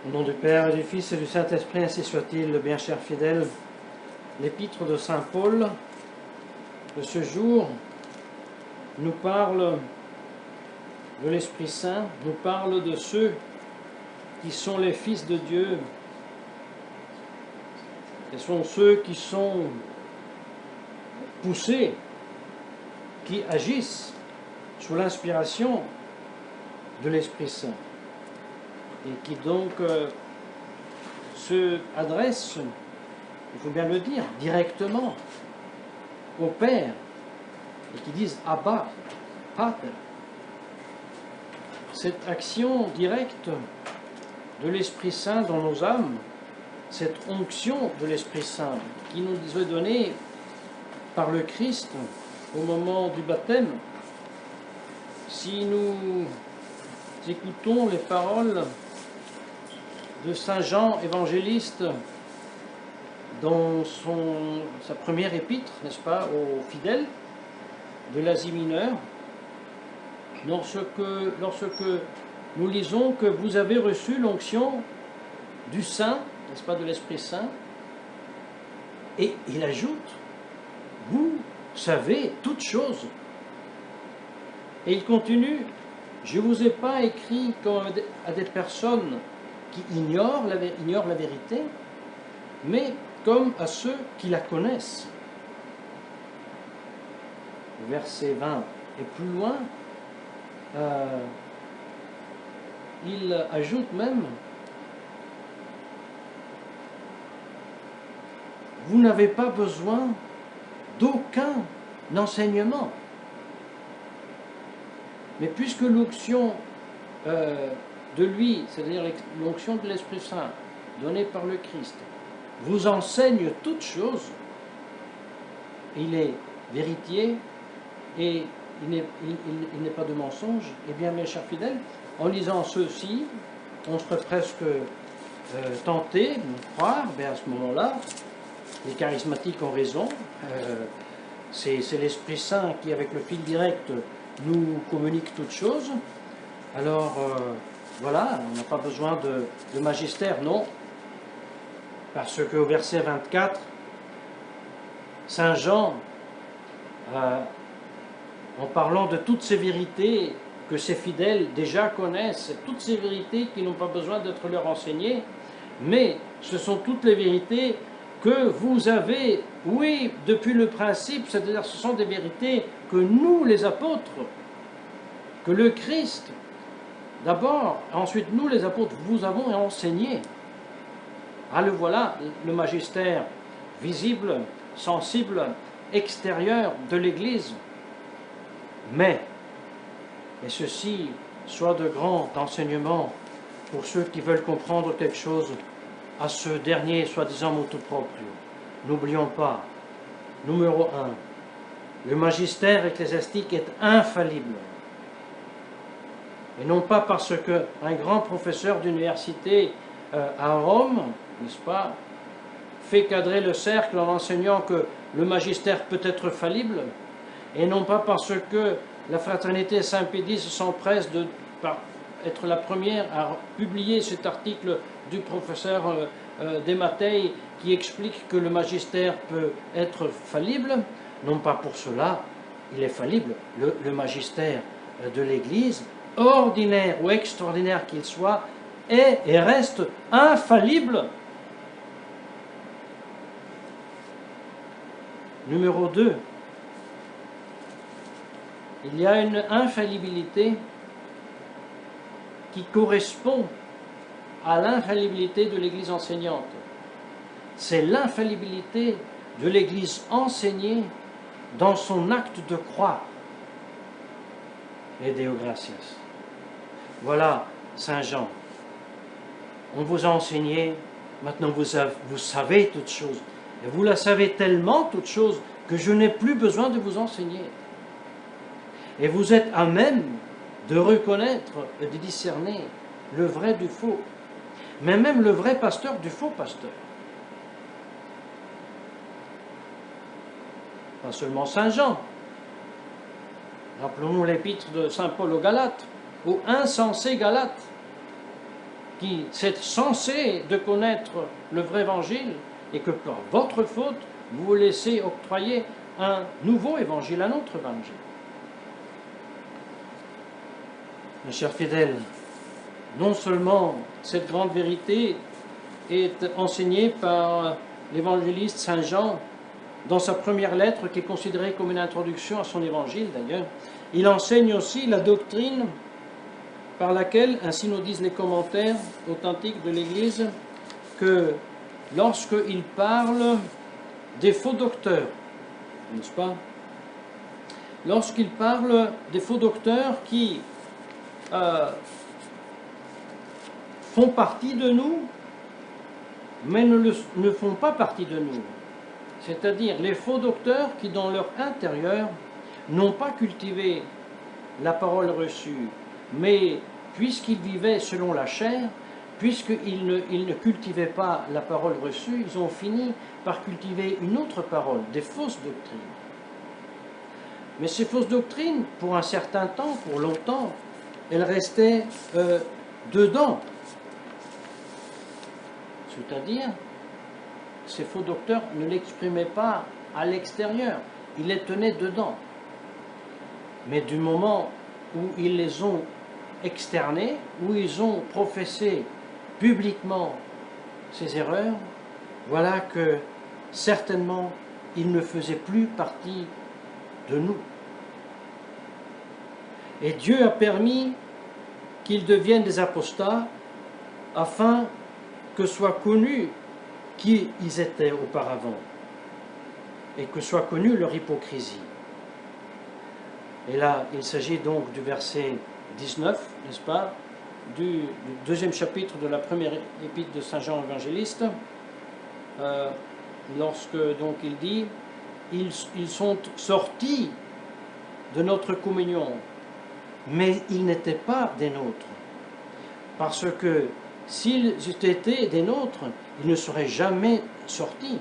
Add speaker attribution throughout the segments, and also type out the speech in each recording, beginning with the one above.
Speaker 1: Au nom du Père et du Fils et du Saint-Esprit, ainsi soit-il, bien chers fidèles. L'épître de Saint Paul de ce jour nous parle de l'Esprit Saint, nous parle de ceux qui sont les fils de Dieu. Ce sont ceux qui sont poussés, qui agissent sous l'inspiration de l'Esprit Saint et qui donc se adressent, il faut bien le dire, directement au Père et qui disent Abba, Pater. Cette action directe de l'Esprit Saint dans nos âmes, cette onction de l'Esprit Saint qui nous est donnée par le Christ au moment du baptême, si nous écoutons les paroles de Saint Jean évangéliste dans sa première épître, n'est-ce pas, aux fidèles de l'Asie mineure, lorsque nous lisons que vous avez reçu l'onction du Saint, n'est-ce pas, de l'Esprit Saint, et il ajoute, vous savez toutes choses. Et il continue, je ne vous ai pas écrit comme à des personnes qui ignorent la vérité, mais comme à ceux qui la connaissent. Verset 20 et plus loin, il ajoute même, vous n'avez pas besoin d'aucun enseignement. Mais puisque l'onction de lui, c'est-à-dire l'onction de l'Esprit Saint donnée par le Christ, vous enseigne toutes choses, il est véritier et il n'est pas de mensonge, eh bien mes chers fidèles, en lisant ceci, on serait presque tenté de croire, à ce moment-là, les charismatiques ont raison, c'est l'Esprit Saint qui, avec le fil direct, nous communique toutes choses. Alors, voilà, on n'a pas besoin de magistère, non. Parce qu'au verset 24, Saint Jean, en parlant de toutes ces vérités que ses fidèles déjà connaissent, toutes ces vérités qui n'ont pas besoin d'être leur enseignées, mais ce sont toutes les vérités que vous avez, oui, depuis le principe, c'est-à-dire ce sont des vérités que nous, les apôtres, que le Christ, d'abord, ensuite nous, les apôtres, vous avons enseigné. Ah, le voilà, le magistère visible, sensible, extérieur de l'Église. Mais, et ceci soit de grand enseignement pour ceux qui veulent comprendre quelque chose à ce dernier soi-disant motu proprio. N'oublions pas, numéro 1, le magistère ecclésiastique est infaillible. Et non pas parce qu'un grand professeur d'université à Rome, n'est-ce pas, fait cadrer le cercle en enseignant que le magistère peut être faillible, et non pas parce que la fraternité Saint-Pédis s'empresse d'être la première à publier cet article du professeur Desmateilles qui explique que le magistère peut être faillible, non pas pour cela, il est faillible. Le magistère de l'Église, ordinaire ou extraordinaire qu'il soit, est et reste infaillible. Numéro 2, il y a une infaillibilité qui correspond à l'infaillibilité de l'Église enseignante. C'est l'infaillibilité de l'Église enseignée dans son acte de croire. Et Deo gratias. Voilà Saint Jean. On vous a enseigné, maintenant vous savez toutes choses. Et vous la savez tellement toutes choses que je n'ai plus besoin de vous enseigner. Et vous êtes à même de reconnaître et de discerner le vrai du faux. Mais même le vrai pasteur du faux pasteur. Pas seulement Saint Jean. Rappelons-nous l'épître de Saint Paul aux Galates, aux insensés Galates. qui êtes censé de connaître le vrai évangile, et que par votre faute, vous vous laissez octroyer un nouveau évangile, un autre évangile. Mes chers fidèles, non seulement cette grande vérité est enseignée par l'évangéliste Saint Jean dans sa première lettre, qui est considérée comme une introduction à son évangile d'ailleurs, il enseigne aussi la doctrine par laquelle, ainsi nous disent les commentaires authentiques de l'Église, que lorsqu'il parle des faux docteurs, n'est-ce pas? Lorsqu'il parle des faux docteurs qui font partie de nous, mais ne font pas partie de nous. C'est-à-dire les faux docteurs qui, dans leur intérieur, n'ont pas cultivé la parole reçue, mais puisqu'ils vivaient selon la chair, puisqu'ils ne cultivaient pas la parole reçue, ils ont fini par cultiver une autre parole, des fausses doctrines. Mais ces fausses doctrines, pour un certain temps, pour longtemps, elles restaient dedans. C'est-à-dire, ces faux docteurs ne l'exprimaient pas à l'extérieur, ils les tenaient dedans. Mais du moment où ils les ont externés, où ils ont professé publiquement ces erreurs, voilà que certainement ils ne faisaient plus partie de nous. Et Dieu a permis qu'ils deviennent des apostats afin que soit connu qui ils étaient auparavant et que soit connue leur hypocrisie. Et là, il s'agit donc du verset 19, n'est-ce pas, du deuxième chapitre de la première épître de Saint Jean évangéliste, lorsque donc il dit « Ils sont sortis de notre communion, mais ils n'étaient pas des nôtres. Parce que s'ils eussent été des nôtres, ils ne seraient jamais sortis.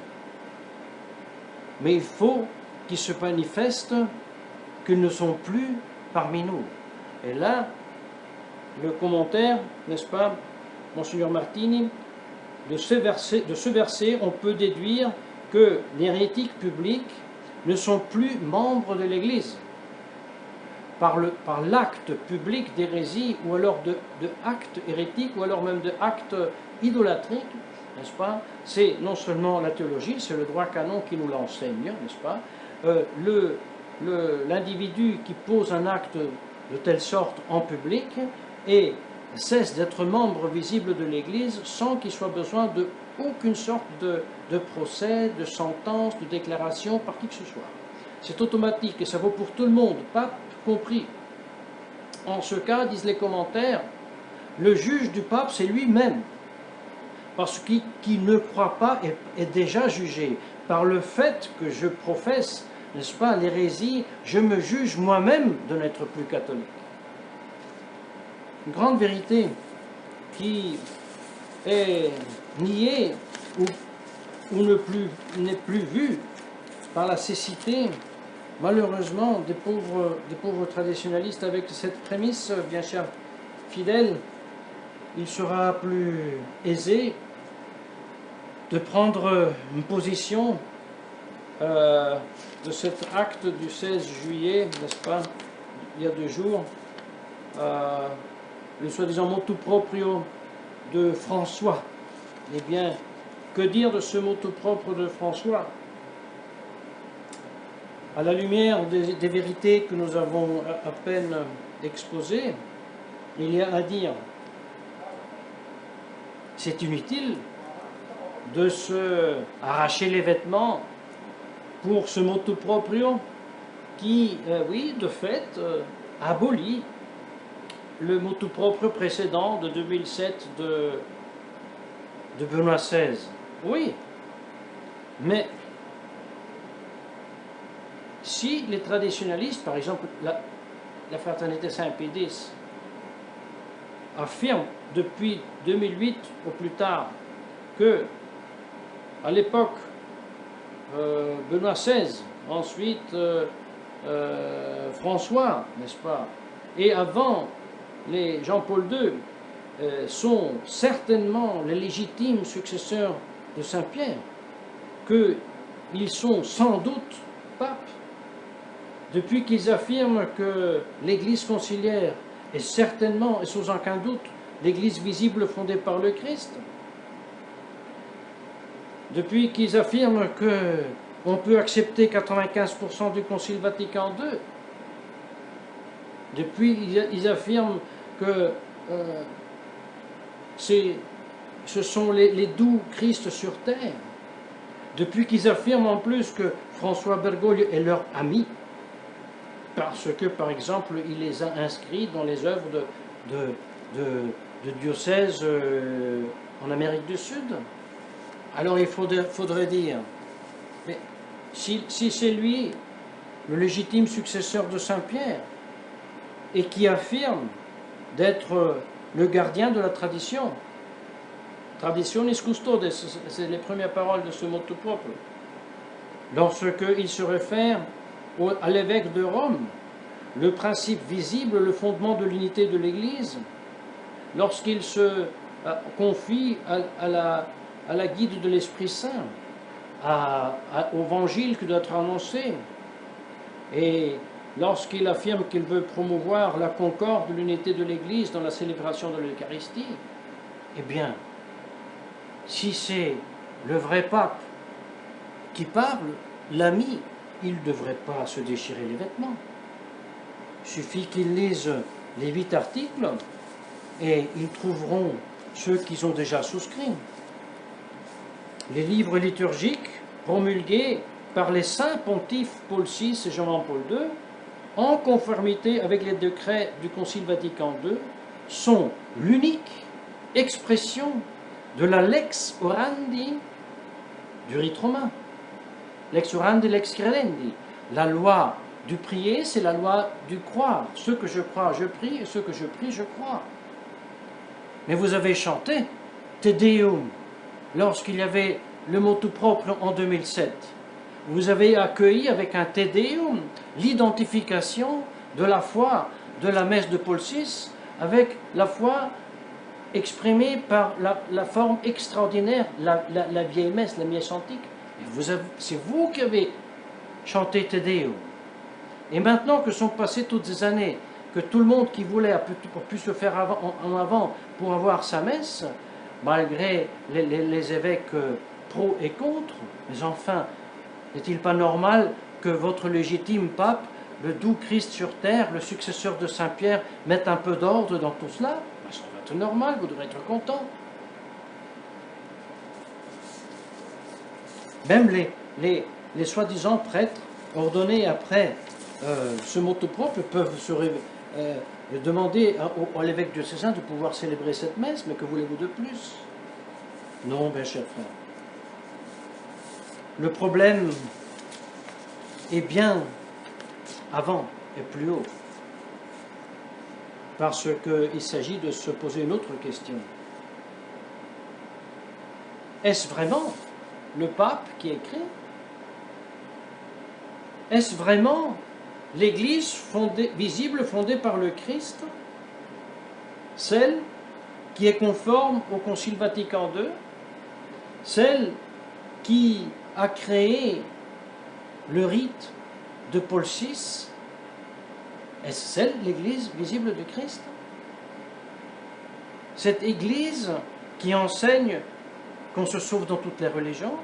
Speaker 1: Mais il faut qu'ils se manifestent qu'ils ne sont plus parmi nous. » Et là, le commentaire, n'est-ce pas, Monseigneur Martini, de ce verset, on peut déduire que les hérétiques publics ne sont plus membres de l'Église par l'acte public d'hérésie, ou alors de acte hérétique, ou alors même de acte idolâtrique, n'est-ce pas? C'est non seulement la théologie, c'est le droit canon qui nous l'enseigne, n'est-ce pas? L'individu qui pose un acte de telle sorte en public et cesse d'être membre visible de l'Église sans qu'il soit besoin de aucune sorte de procès, de sentence, de déclaration par qui que ce soit. C'est automatique et ça vaut pour tout le monde, pape compris. En ce cas, disent les commentaires, le juge du pape, c'est lui-même. Parce que qui ne croit pas est déjà jugé. Par le fait que je professe, n'est-ce pas, l'hérésie, je me juge moi-même de n'être plus catholique. Une grande vérité qui est niée ou n'est plus vue par la cécité, malheureusement, des pauvres traditionalistes. Avec cette prémisse, bien chers fidèles, il sera plus aisé de prendre une position de cet acte du 16 juillet, n'est-ce pas, il y a 2 jours, le soi-disant motu proprio de François. Eh bien, que dire de ce motu proprio de François? À la lumière des vérités que nous avons à peine exposées, il y a à dire, c'est inutile de se arracher les vêtements pour ce motu proprio qui, oui, de fait, abolit le motu proprio précédent de 2007 de Benoît XVI. Oui, mais si les traditionalistes, par exemple la fraternité Saint-Pédis, affirment depuis 2008 au plus tard que à l'époque Benoît XVI, ensuite François, n'est-ce pas, et avant les Jean-Paul II, sont certainement les légitimes successeurs de Saint Pierre, qu'ils sont sans doute papes, depuis qu'ils affirment que l'Église conciliaire est certainement et sans aucun doute l'Église visible fondée par le Christ, depuis qu'ils affirment qu'on peut accepter 95% du Concile Vatican II, depuis ils affirment que ce sont les doux Christ sur terre, depuis qu'ils affirment en plus que François Bergoglio est leur ami, parce que, par exemple, il les a inscrits dans les œuvres de diocèses en Amérique du Sud. Alors il faudrait dire, mais si c'est lui, le légitime successeur de Saint-Pierre, et qui affirme d'être le gardien de la tradition, traditionis custodes, c'est les premières paroles de ce motu proprio, lorsqu'il se réfère à l'évêque de Rome, le principe visible, le fondement de l'unité de l'Église, lorsqu'il se confie à la guide de l'Esprit Saint, au Évangile qui doit être annoncé, et lorsqu'il affirme qu'il veut promouvoir la concorde, l'unité de l'Église dans la célébration de l'Eucharistie, eh bien, si c'est le vrai pape qui parle, l'ami, il ne devrait pas se déchirer les vêtements. Il suffit qu'ils lisent les 8 articles et ils trouveront ceux qu'ils ont déjà souscrits. Les livres liturgiques promulgués par les saints pontifes Paul VI et Jean-Paul II, en conformité avec les décrets du Concile Vatican II, sont l'unique expression de la lex orandi du rite romain. Lex orandi, lex credendi. La loi du prier, c'est la loi du croire. Ce que je crois, je prie, et ce que je prie, je crois. Mais vous avez chanté Te Deum lorsqu'il y avait le motu proprio en 2007. Vous avez accueilli avec un Te Deum l'identification de la foi de la messe de Paul VI avec la foi exprimée par la forme extraordinaire, la vieille messe, la messe antique. C'est vous qui avez chanté Te Deum. Et maintenant que sont passées toutes ces années, que tout le monde qui voulait a pu se faire en avant pour avoir sa messe, malgré les évêques pro et contre, mais enfin, n'est-il pas normal que votre légitime pape, le doux Christ sur terre, le successeur de Saint-Pierre, mette un peu d'ordre dans tout cela? Ça va être normal, vous devrez être content. Même les soi-disant prêtres ordonnés après ce motu proprio peuvent se demander à l'évêque diocésain de pouvoir célébrer cette messe, mais que voulez-vous de plus? Non, bien cher frère. Le problème est bien avant et plus haut, parce qu'il s'agit de se poser une autre question. Est-ce vraiment le pape qui écrit? Est-ce vraiment l'Église visible fondée par le Christ, celle qui est conforme au Concile Vatican II, celle qui a créé le rite de Paul VI? Est-ce celle, l'Église visible du Christ? Cette Église qui enseigne qu'on se sauve dans toutes les religions,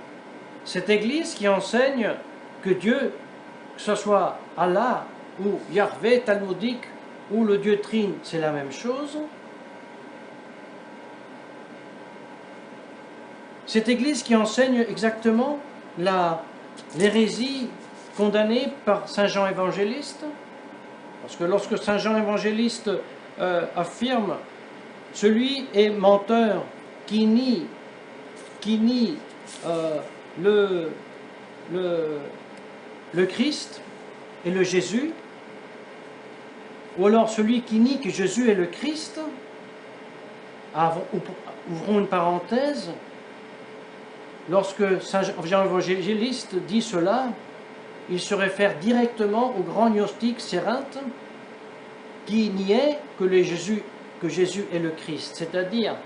Speaker 1: cette Église qui enseigne que Dieu, que ce soit Allah ou Yahvé talmudique ou le Dieu Trine, c'est la même chose. Cette Église qui enseigne exactement l'hérésie condamnée par Saint Jean Évangéliste, parce que lorsque Saint Jean Évangéliste affirme « Celui est menteur qui nie le Christ et le Jésus », ou alors celui qui nie que Jésus est le Christ, ouvrons une parenthèse, lorsque Saint Jean Évangéliste dit cela, il se réfère directement au grand gnostique Sérinthe, qui niait que que Jésus est le Christ. C'est-à-dire,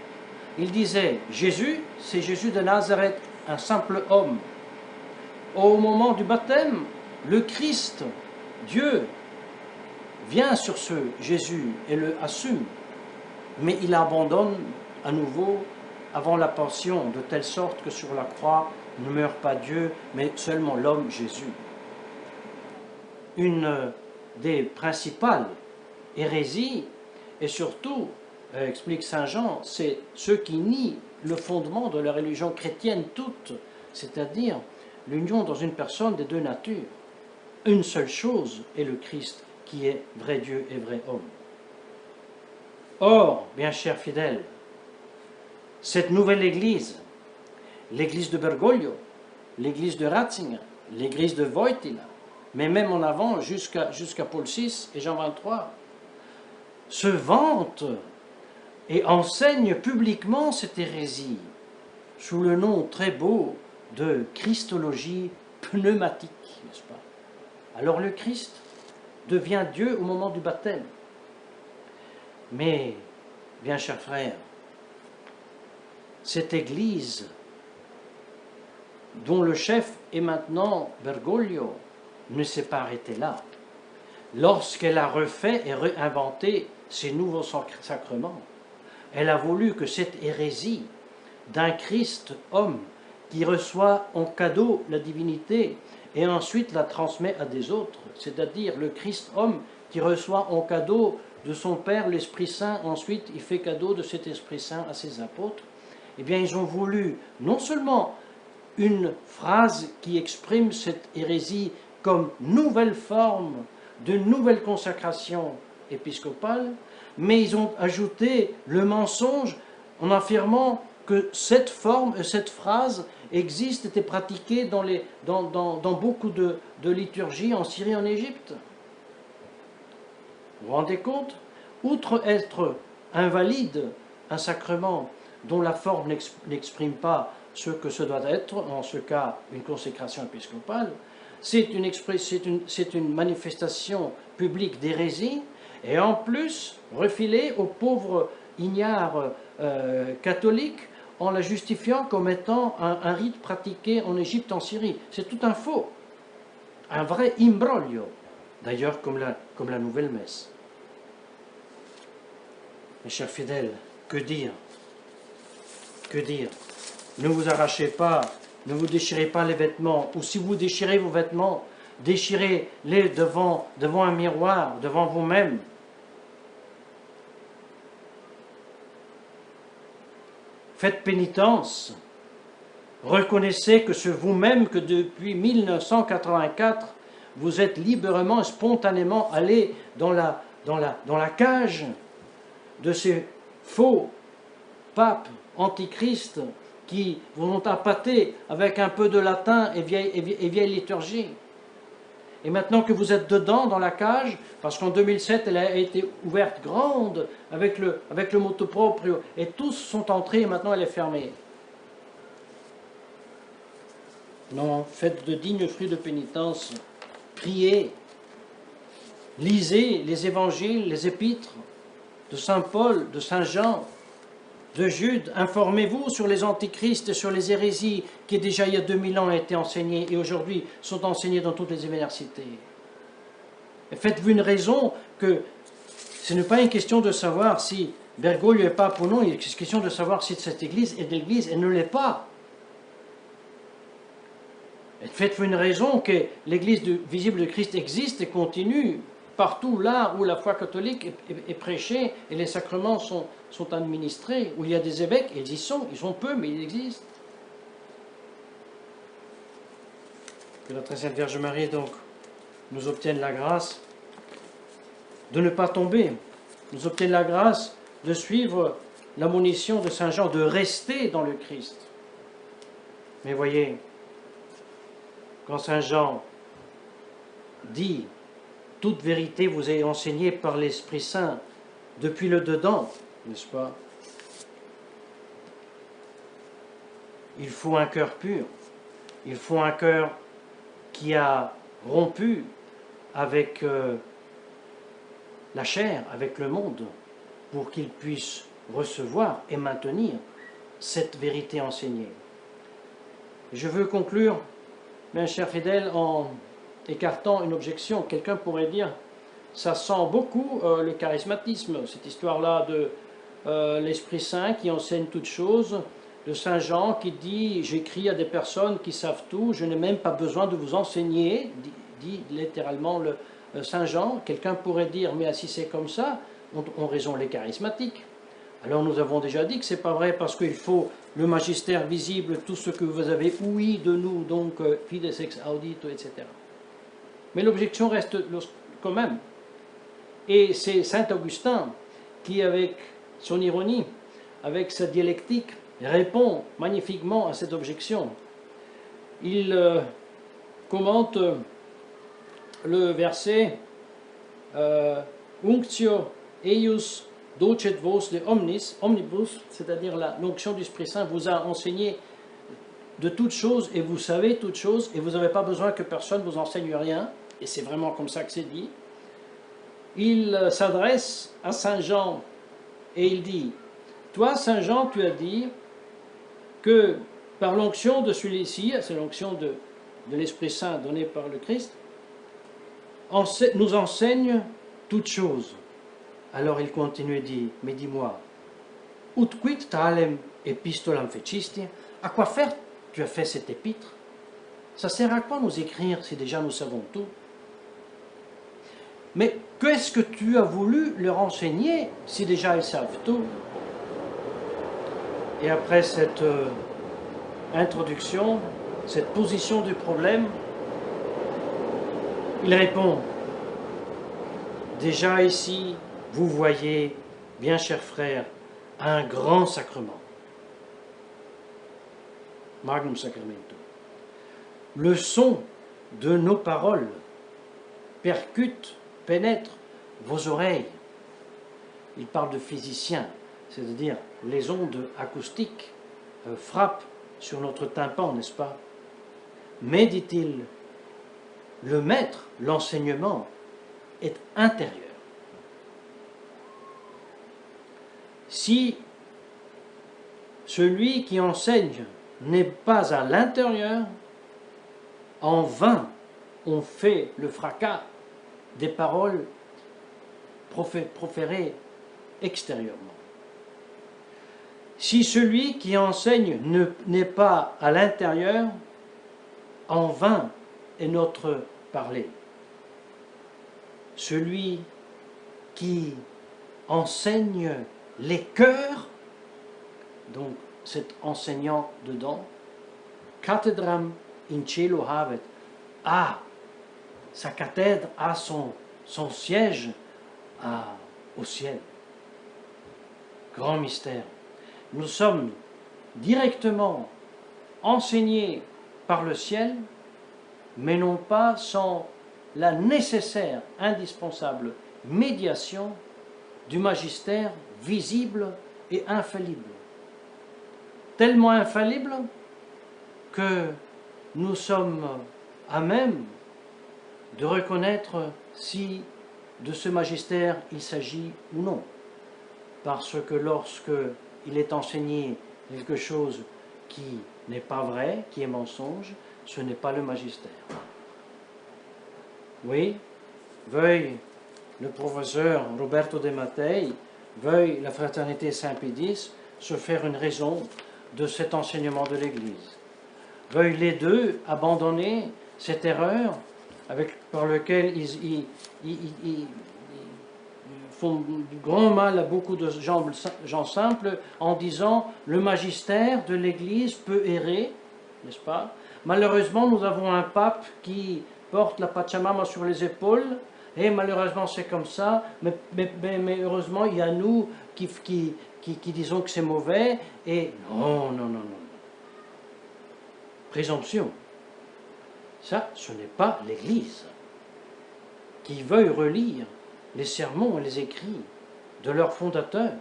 Speaker 1: il disait, Jésus, c'est Jésus de Nazareth, un simple homme. Au moment du baptême, le Christ, Dieu, vient sur ce Jésus et le assume, mais il abandonne à nouveau avant la passion, de telle sorte que sur la croix ne meurt pas Dieu, mais seulement l'homme Jésus. Une des principales hérésies, et surtout, explique Saint Jean, c'est ceux qui nient le fondement de la religion chrétienne toute, c'est-à-dire l'union dans une personne des deux natures. Une seule chose est le Christ, qui est vrai Dieu et vrai homme. Or, bien chers fidèles, cette nouvelle Église, l'Église de Bergoglio, l'Église de Ratzinger, l'Église de Wojtyla, mais même en avant jusqu'à Paul VI et Jean XXIII, se vante et enseigne publiquement cette hérésie sous le nom très beau de Christologie pneumatique, n'est-ce pas? Alors le Christ devient Dieu au moment du baptême. Mais, bien chers frères, cette Église, dont le chef est maintenant Bergoglio, ne s'est pas arrêtée là. Lorsqu'elle a refait et réinventé ces nouveaux sacrements, elle a voulu que cette hérésie d'un Christ homme qui reçoit en cadeau la divinité et ensuite la transmet à des autres, c'est-à-dire le Christ homme qui reçoit en cadeau de son Père l'Esprit Saint, ensuite il fait cadeau de cet Esprit Saint à ses apôtres, eh bien ils ont voulu non seulement une phrase qui exprime cette hérésie comme nouvelle forme de nouvelle consacration épiscopale, mais ils ont ajouté le mensonge en affirmant que cette forme, cette phrase existe, était pratiquée dans beaucoup de liturgies en Syrie et en Égypte. Vous vous rendez compte? Outre être invalide, un sacrement dont la forme n'exprime pas ce que ce doit être, en ce cas une consécration épiscopale, c'est une manifestation publique d'hérésie, et en plus refilée aux pauvres ignares catholiques en la justifiant comme étant un rite pratiqué en Égypte, en Syrie. C'est tout un faux, un vrai imbroglio, d'ailleurs comme la nouvelle messe. Mes chers fidèles, que dire? Que dire? Ne vous arrachez pas, ne vous déchirez pas les vêtements, ou si vous déchirez vos vêtements, déchirez-les devant un miroir, devant vous-même. Faites pénitence, reconnaissez que c'est vous-même que depuis 1984, vous êtes librement et spontanément allé dans la cage de ces faux papes antichristes qui vous ont appâté avec un peu de latin et vieille liturgie. Et maintenant que vous êtes dedans, dans la cage, parce qu'en 2007, elle a été ouverte grande avec le motu proprio, et tous sont entrés, et maintenant elle est fermée. Non, faites de dignes fruits de pénitence, priez, lisez les évangiles, les épîtres de Saint Paul, de Saint Jean, de Jude, informez-vous sur les antichrists et sur les hérésies qui déjà il y a 2000 ans ont été enseignées et aujourd'hui sont enseignées dans toutes les universités. Et faites-vous une raison que ce n'est pas une question de savoir si Bergoglio est pape ou non, il est une question de savoir si cette église est l'église et ne l'est pas. Et faites-vous une raison que l'église visible de Christ existe et continue partout là où la foi catholique est prêchée et les sacrements sont administrés, où il y a des évêques, ils y sont, ils sont peu, mais ils existent. Que la très sainte Vierge Marie, donc, nous obtienne la grâce de ne pas tomber, nous obtienne la grâce de suivre l'admonition de Saint Jean, de rester dans le Christ. Mais voyez, quand Saint Jean dit « Toute vérité vous est enseignée par l'Esprit Saint depuis le dedans », n'est-ce pas? Il faut un cœur pur, il faut un cœur qui a rompu avec la chair, avec le monde, pour qu'ils puissent recevoir et maintenir cette vérité enseignée. Je veux conclure, mes chers fidèles, en écartant une objection. Quelqu'un pourrait dire, ça sent beaucoup le charismatisme, cette histoire-là de l'Esprit Saint qui enseigne toutes choses, de Saint Jean qui dit, j'écris à des personnes qui savent tout, je n'ai même pas besoin de vous enseigner, dit littéralement le Saint Jean. Quelqu'un pourrait dire, mais si c'est comme ça, ont raison les charismatiques. Alors nous avons déjà dit que ce n'est pas vrai parce qu'il faut le magistère visible, tout ce que vous avez ouï de nous, donc fides ex audito, etc. Mais l'objection reste quand même. Et c'est Saint Augustin qui, avec son ironie, avec sa dialectique, répond magnifiquement à cette objection. Il commente le verset Unctio eius docet vos de omnibus, c'est-à-dire l'onction du Esprit Saint vous a enseigné de toutes choses et vous savez toutes choses et vous n'avez pas besoin que personne vous enseigne rien, et c'est vraiment comme ça que c'est dit. Il s'adresse à Saint Jean et il dit, toi Saint Jean, tu as dit que par l'onction de celui-ci, c'est l'onction de l'Esprit Saint donnée par le Christ, nous enseigne toutes choses. Alors il continue et dit, mais dis-moi, ut quid talem epistolam fecisti, à quoi faire tu as fait cet épître? Ça sert à quoi nous écrire si déjà nous savons tout? Mais qu'est-ce que tu as voulu leur enseigner si déjà ils savent tout? Et après cette introduction, cette position du problème, il répond, déjà ici, vous voyez, bien chers frères, un grand sacrement. Magnum Sacramento. Le son de nos paroles percute, pénètre vos oreilles. Il parle de physicien, c'est-à-dire les ondes acoustiques frappent sur notre tympan, n'est-ce pas? Mais, dit-il, le maître, l'enseignement, est intérieur. Si celui qui enseigne n'est pas à l'intérieur, en vain on fait le fracas des paroles proférées extérieurement. Si celui qui enseigne n'est pas à l'intérieur, en vain est notre parler. Celui qui enseigne les cœurs, donc cet enseignant dedans, cathedram in cielo habet, sa cathèdre a son siège au ciel. Grand mystère. Nous sommes directement enseignés par le ciel, mais non pas sans la nécessaire, indispensable médiation du magistère visible et infaillible. Tellement infaillible que nous sommes à même de reconnaître si de ce magistère il s'agit ou non. Parce que lorsque il est enseigné quelque chose qui n'est pas vrai, qui est mensonge, ce n'est pas le magistère. Oui, veuille le professeur Roberto De Mattei, veuille la fraternité Saint-Pédis se faire une raison de cet enseignement de l'Église. Veuillent les deux abandonner cette erreur par laquelle ils font du grand mal à beaucoup de gens simples en disant le magistère de l'Église peut errer, n'est-ce pas? Malheureusement, nous avons un pape qui porte la Pachamama sur les épaules, et malheureusement c'est comme ça, mais heureusement il y a nous qui disons que c'est mauvais, et non. Présomption. Ça, ce n'est pas l'Église qui veuille relire les sermons et les écrits de leur fondateur,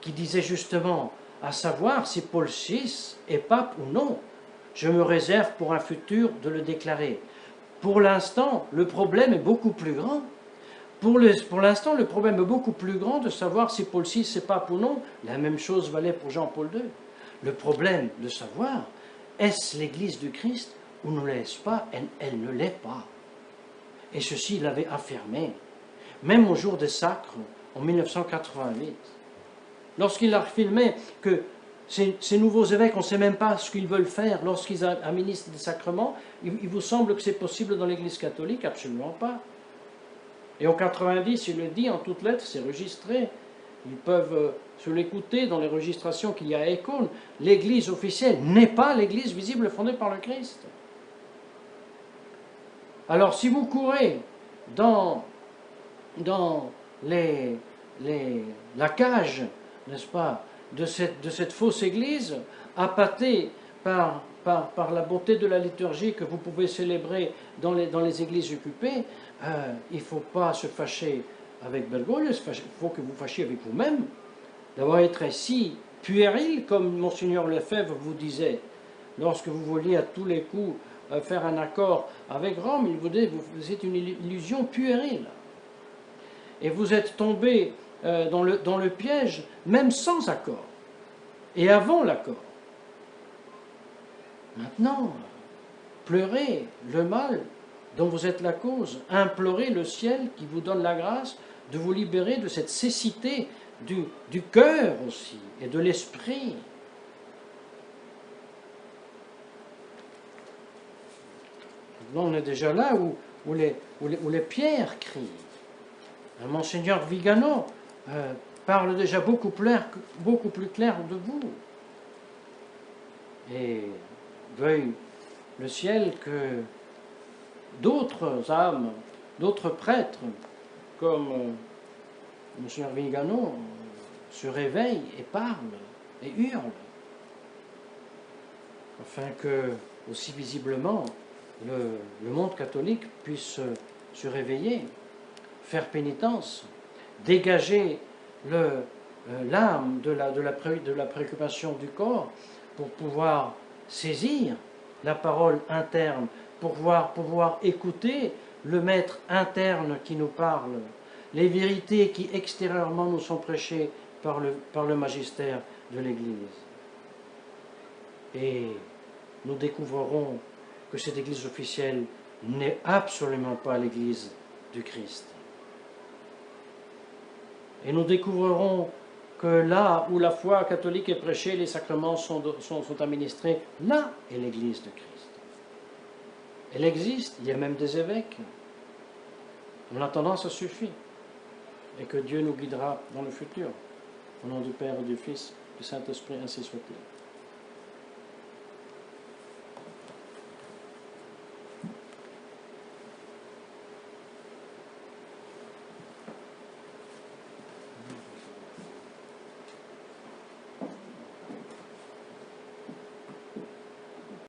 Speaker 1: qui disait justement, à savoir si Paul VI est pape ou non, je me réserve pour un futur de le déclarer. Pour l'instant, le problème est beaucoup plus grand, Pour l'instant, le problème est beaucoup plus grand de savoir si Paul VI est pape ou non. La même chose valait pour Jean-Paul II. Le problème de savoir, est-ce l'Église du Christ ou ne l'est-ce pas? Elle ne l'est pas. Et ceci, il l'avait affirmé, même au jour des sacres, en 1988. Lorsqu'il a affirmé que ces nouveaux évêques, on ne sait même pas ce qu'ils veulent faire lorsqu'ils administrent des sacrements, il vous semble que c'est possible dans l'Église catholique? Absolument pas. Et en 90, il le dit en toutes lettres, c'est registré. Ils peuvent se l'écouter dans les registrations qu'il y a à Écône. L'Église officielle n'est pas l'Église visible fondée par le Christ. Alors si vous courez dans la cage, n'est-ce pas, de cette fausse Église, appâtée par la beauté de la liturgie que vous pouvez célébrer dans les églises occupées, il ne faut pas se fâcher avec Bergoglio, il faut que vous fâchiez avec vous-même, d'avoir été si puéril, comme Monseigneur Lefebvre vous disait, lorsque vous vouliez à tous les coups faire un accord avec Rome, il vous dit que vous êtes une illusion puérile. Et vous êtes tombé dans le piège, même sans accord, et avant l'accord. Maintenant, pleurez le mal dont vous êtes la cause, implorez le ciel qui vous donne la grâce de vous libérer de cette cécité du cœur aussi, et de l'esprit. Là, on est déjà là où les pierres crient. Monseigneur Vigano parle déjà beaucoup plus clair de vous. Et veuille le ciel que d'autres âmes, d'autres prêtres, comme Monseigneur Vigano, se réveillent et parlent et hurlent, afin que, aussi visiblement, le monde catholique puisse se réveiller, faire pénitence, dégager l'âme de la préoccupation du corps pour pouvoir saisir la parole interne, pour pouvoir écouter le maître interne qui nous parle, les vérités qui extérieurement nous sont prêchées par le magistère de l'Église. Et nous découvrerons que cette Église officielle n'est absolument pas l'Église du Christ. Et nous découvrerons que là où la foi catholique est prêchée, les sacrements sont administrés, là est l'Église de Christ. Elle existe, il y a même des évêques. En attendant, ça suffit. Et que Dieu nous guidera dans le futur. Au nom du Père et du Fils, du Saint-Esprit, ainsi soit-il.